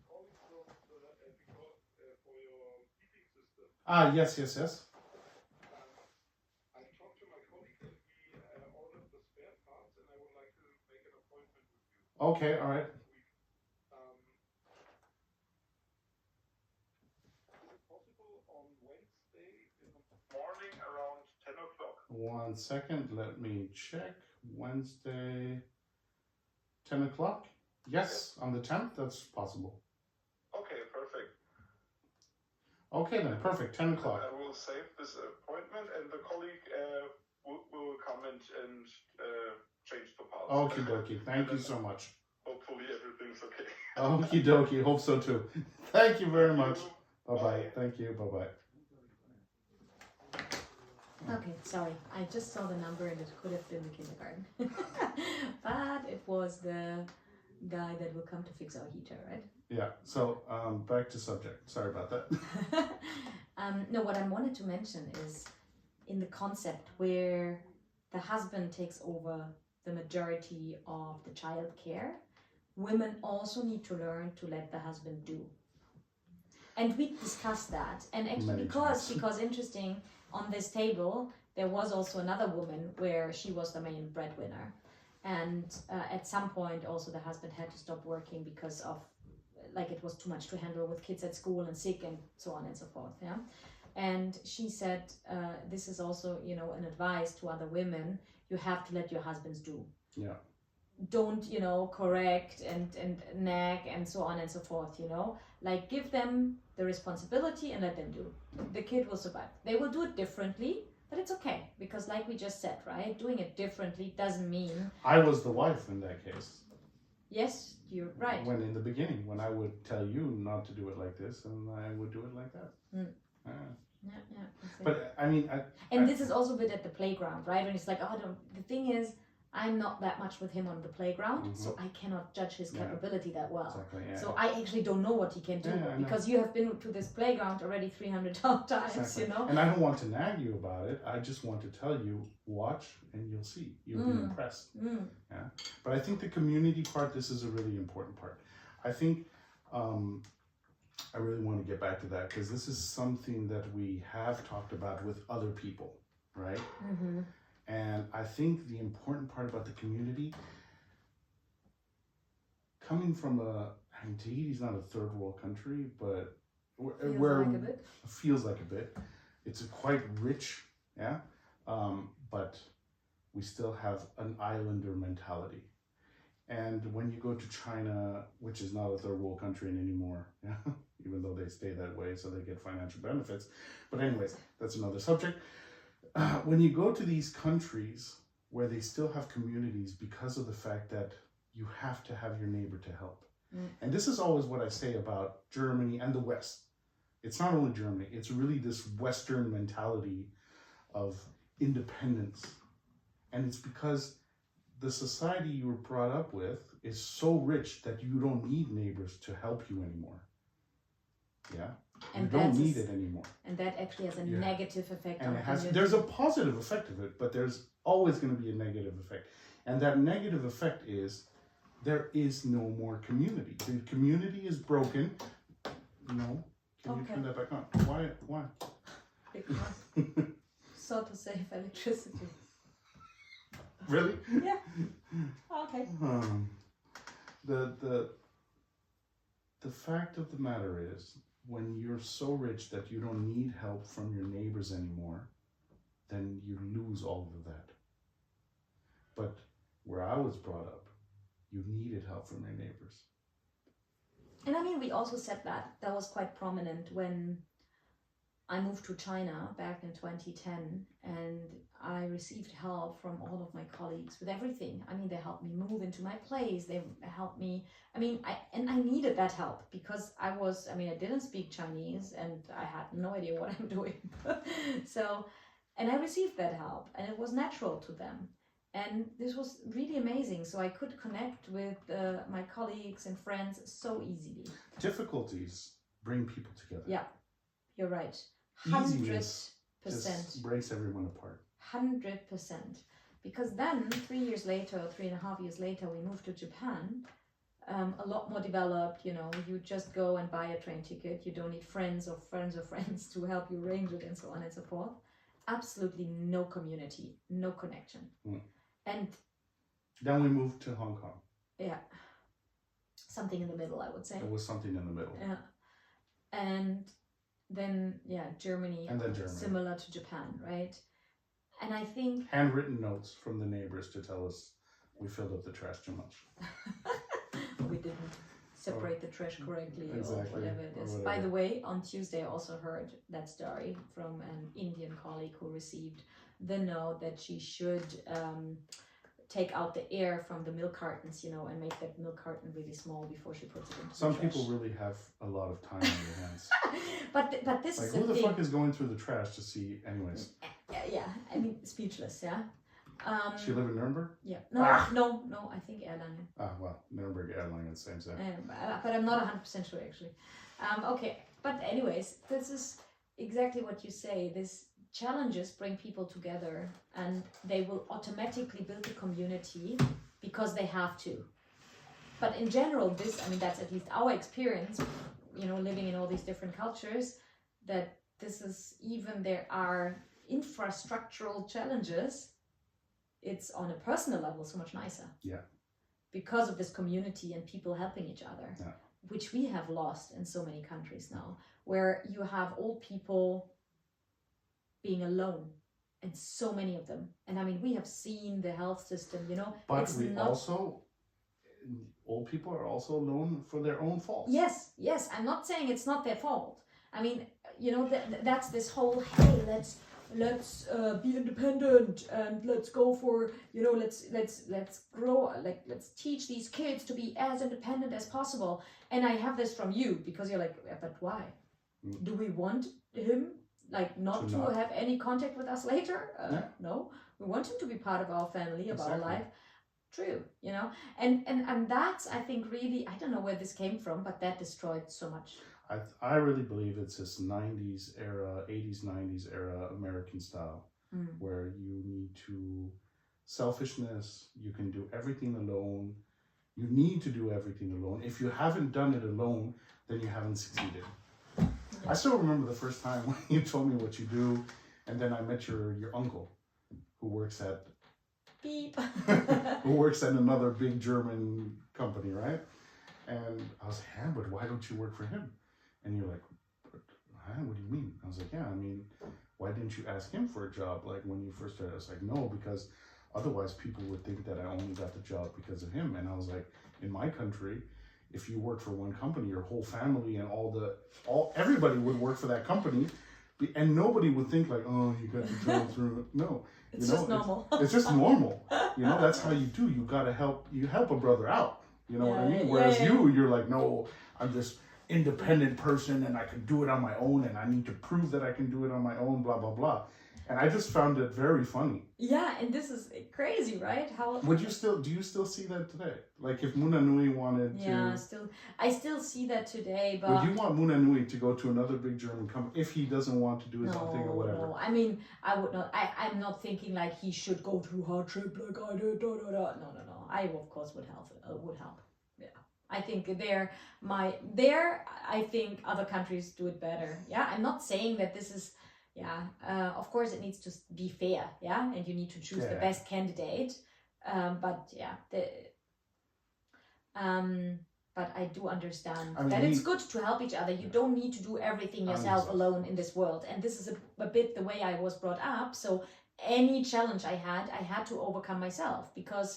calling from because for your heating system. yes, yes, yes. I talked to my colleague and we ordered the spare parts, and I would like to make an appointment with you Okay, all right. next week. Is it possible on Wednesday in the morning around 10 o'clock? 1 second, let me check. Wednesday, 10 o'clock? Yes, on the 10th, that's possible. Okay, perfect. Okay then, perfect, 10 o'clock. I will save this appointment, and the colleague will come and change the parts. Okie dokie, thank you so much. Hopefully everything's okay. Okie dokie, hope so too. Thank you very much. Bye-bye, Bye. thank you, bye-bye. Okay, sorry. I just saw the number and it could have been the kindergarten. But it was the guy that will come to fix our heater, right? Yeah, so back to subject. Sorry about that. No, what I wanted to mention is in the concept where the husband takes over the majority of the child care, women also need to learn to let the husband do. And we discussed that. And actually, Many because times. interesting, on this table, there was also another woman where she was the main breadwinner. And at some point, also the husband had to stop working because of, like, it was too much to handle with kids at school and sick and so on and so forth. Yeah. And she said, this is also, you know, an advice to other women. You have to let your husbands do. Yeah. Don't, you know, correct and nag and so on and so forth, you know. Like, give them the responsibility and let them do. The kid will survive. They will do it differently, but it's okay. Because like we just said, right, doing it differently doesn't mean... I was the wife in that case. Yes, you're right. When in the beginning, when I would tell you not to do it like this, and I would do it like that. Mm. Yeah. Yeah, exactly. But I mean... And this is also a bit at the playground, right? When it's like, oh, the thing is, I'm not that much with him on the playground, so I cannot judge his capability that well. Exactly, yeah. So I actually don't know what he can do, because you have been to this playground already 300 times, Exactly. you know? And I don't want to nag you about it. I just want to tell you, watch and you'll see. You'll be impressed. Yeah. But I think the community part, this is a really important part. I think I really want to get back to that, because this is something that we have talked about with other people, right? Mm-hmm. And I think the important part about the community, coming from Tahiti's not a third world country, but feels like a bit. It's a quite rich, yeah, but we still have an islander mentality. And when you go to China, which is not a third world country anymore, yeah, even though they stay that way, so they get financial benefits. But anyways, that's another subject. When you go to these countries where they still have communities, because of the fact that you have to have your neighbor to help. And this is always what I say about Germany and the West. It's not only Germany, it's really this Western mentality of independence. And it's because the society you were brought up with is so rich that you don't need neighbors to help you anymore. Yeah? And you don't need it anymore. And that actually has a negative effect on community. There's a positive effect of it, but there's always going to be a negative effect. And that negative effect is there is no more community. The community is broken. No. Can you turn that back on? Why? Because so to save electricity. Really? Yeah. Okay. The fact of the matter is, when you're so rich that you don't need help from your neighbors anymore, then you lose all of that. But where I was brought up, you needed help from your neighbors. And I mean, we also said that was quite prominent when I moved to China back in 2010, and I received help from all of my colleagues with everything. I mean, they helped me move into my place. They helped me. I mean, I needed that help because I didn't speak Chinese and I had no idea what I'm doing. So, and I received that help, and it was natural to them. And this was really amazing. So I could connect with my colleagues and friends so easily. Difficulties bring people together. Yeah, you're right. 100% just breaks everyone apart. 100%. Because then 3.5 years later, we moved to Japan. a lot more developed. You know, you just go and buy a train ticket. You don't need friends or friends of friends to help you arrange it, and so on and so forth. Absolutely no community, no connection. And then we moved to Hong Kong. Yeah, something in the middle, I would say. It was something in the middle. Yeah, and then Germany, and then Germany, similar to Japan, right? And I think handwritten notes from the neighbors to tell us we filled up the trash too much. We didn't separate the trash correctly, exactly, or whatever it is. By the way, on Tuesday I also heard that story from an Indian colleague who received the note that she should take out the air from the milk cartons, you know, and make that milk carton really small before she puts it into Some the trash. people really have a lot of time on their hands. but this like, is who the fuck is going through the trash to see, anyways? Yeah, I mean, speechless, yeah. She live in Nuremberg? Yeah. No, I think Erlangen. Well, Nuremberg, Erlangen, same. But I'm not 100% sure, actually. Okay, but anyways, this is exactly what you say. These challenges bring people together, and they will automatically build a community because they have to. But in general, that's at least our experience, you know, living in all these different cultures, that this is, even there are infrastructural challenges, it's on a personal level so much nicer. Yeah. Because of this community and people helping each other, yeah. which we have lost in so many countries now, where you have old people being alone, and so many of them. And I mean, we have seen the health system, you know. But old people are also alone for their own fault. Yes. I'm not saying it's not their fault. I mean, you know, that's this whole, hey, let's be independent, and let's go for, you know, let's grow, like, let's teach these kids to be as independent as possible. And I have this from you, because you're like, but why? Do we want him not to have any contact with us later? No, we want him to be part of our family, of our life. True, you know, and that's, I think, really, I don't know where this came from, but that destroyed so much. I really believe it's this 90s era, 80s, 90s era American style, where you need to, selfishness, you can do everything alone. You need to do everything alone. If you haven't done it alone, then you haven't succeeded. Yeah. I still remember the first time when you told me what you do, and then I met your uncle, who works at Beep. who works at another big German company, right? And I was like, but why don't you work for him? And you're like, what do you mean? I was like, I mean, why didn't you ask him for a job? Like, when you first started, I was like, no, because otherwise people would think that I only got the job because of him. And I was like, in my country, if you work for one company, your whole family and everybody would work for that company, and nobody would think like, oh, you got the job through. No, it's just normal. It's just normal. You know, that's how you do. You gotta help a brother out. You know what I mean? Whereas you're like, no, I'm this independent person and I can do it on my own, and I need to prove that I can do it on my own, blah blah blah. And I just found it very funny. Yeah, and this is crazy, right? How do you still see that today? Like, if Muna Nui wanted to... I still see that today, but... Would you want Muna Nui to go to another big German company if he doesn't want to do his own thing or whatever? No, I mean, I would not. I'm not thinking like he should go through hardship like I did. No. I, of course, would help. Yeah. I think I think other countries do it better. Yeah, I'm not saying that this is... of course it needs to be fair, and you need to choose the best candidate. But I do understand that it's good to help each other. You don't need to do everything yourself alone in this world. And this is a bit the way I was brought up. So any challenge I had to overcome myself, because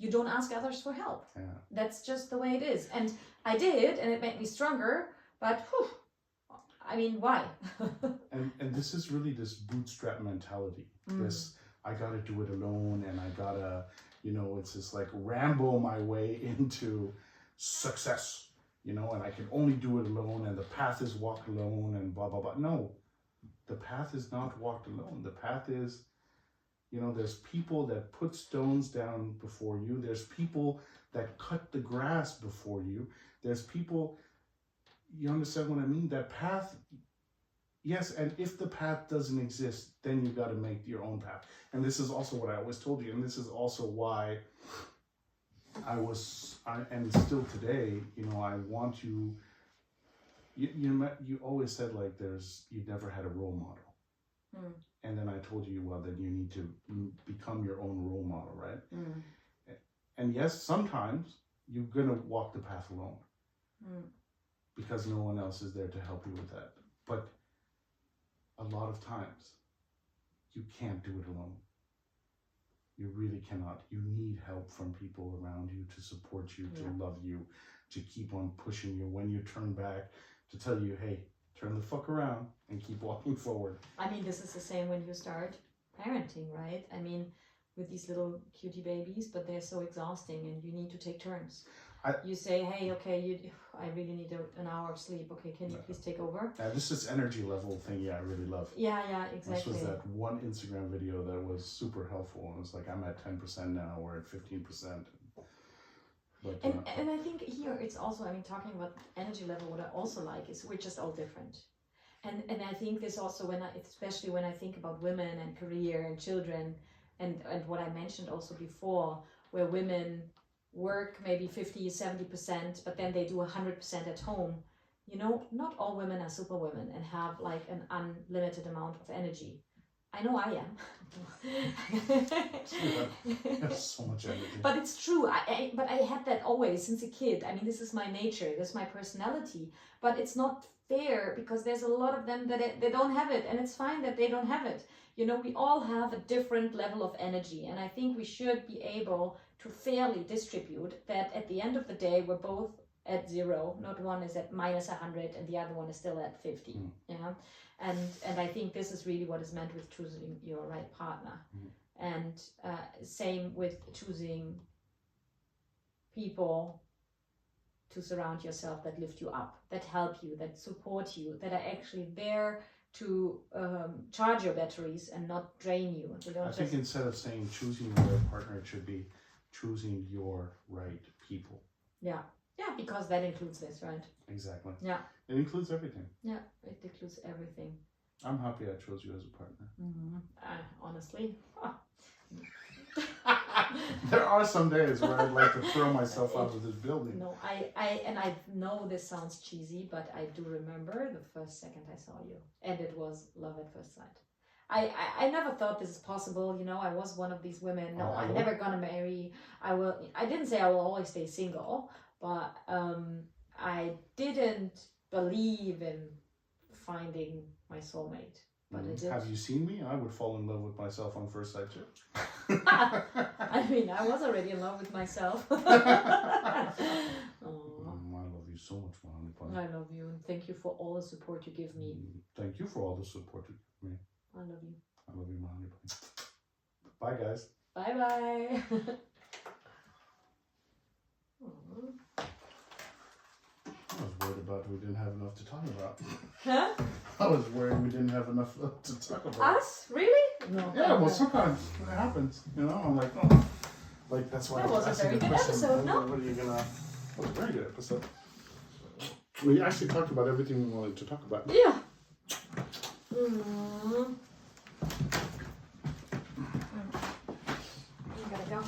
you don't ask others for help. Yeah. That's just the way it is. And I did, and it made me stronger, but I mean, why? and this is really this bootstrap mentality. This, I gotta do it alone, and I gotta, it's just like Rambo my way into success, and I can only do it alone, and the path is walk alone, and blah, blah, blah. No, the path is not walked alone. The path is, there's people that put stones down before you. There's people that cut the grass before you. There's people... You understand what I mean? That path, yes, and if the path doesn't exist, then you got to make your own path. And this is also what I always told you, and this is also why and still today, you know, I want you. You always said like you never had a role model, and then I told you, well, then you need to become your own role model, right? And yes, sometimes you're gonna walk the path alone because no one else is there to help you with that. But a lot of times, you can't do it alone. You really cannot. You need help from people around you to support you, to love you, to keep on pushing you when you turn back, to tell you, hey, turn the fuck around and keep walking forward. I mean, this is the same when you start parenting, right? I mean, with these little cutie babies, but they're so exhausting and you need to take turns. You say, hey, okay, I really need an hour of sleep. Okay, can you please take over? This is energy level thing, I really love. Yeah, exactly. This was that one Instagram video that was super helpful. And it's like, I'm at 10% now, we're at 15%. But, and I think here it's also, I mean, talking about energy level, what I also like is we're just all different. And I think this also, especially when I think about women and career and children, and what I mentioned also before, where women work maybe 50, 70%, but then they do 100% at home. You know, not all women are superwomen and have like an unlimited amount of energy. I know I am. So much energy. But it's true. But I had that always since a kid. I mean, this is my nature. This is my personality. But it's not fair because there's a lot of them that they don't have it, and it's fine that they don't have it. You know, we all have a different level of energy, and I think we should be able to fairly distribute that. At the end of the day, we're both at zero. Not one is at minus 100 and the other one is still at 50. Yeah. And I think this is really what is meant with choosing your right partner. And same with choosing people to surround yourself that lift you up, that help you, that support you, that are actually there to charge your batteries and not drain you. I think instead of saying choosing your right partner, it should be choosing your right people. Yeah, because that includes this, right? Exactly. Yeah. It includes everything. Yeah, it includes everything. I'm happy I chose you as a partner. Honestly. There are some days where I'd like to throw myself out of this building. No, I know this sounds cheesy, but I do remember the first second I saw you, and it was love at first sight. I never thought this is possible. You know, I was one of these women. No, I'm never gonna marry. I didn't say I will always stay single, but I didn't believe in finding my soulmate. But it did. Have you seen me? I would fall in love with myself on first sight too. I mean, I was already in love with myself. I love you so much, Mahoney. I love you, and thank you for all the support you give me. Thank you for all the support you give me. I love you. I love you, Mahoney. Bye, guys. Bye. I was worried about we didn't have enough to talk about. Huh? I was worried we didn't have enough to talk about. Us? Really? No. Yeah, well, sometimes it happens. You know, I'm like, oh. Like, that's why That was a very good episode, no? What are you gonna... It was a very good episode. We actually talked about everything we wanted to talk about. Yeah. You gotta go.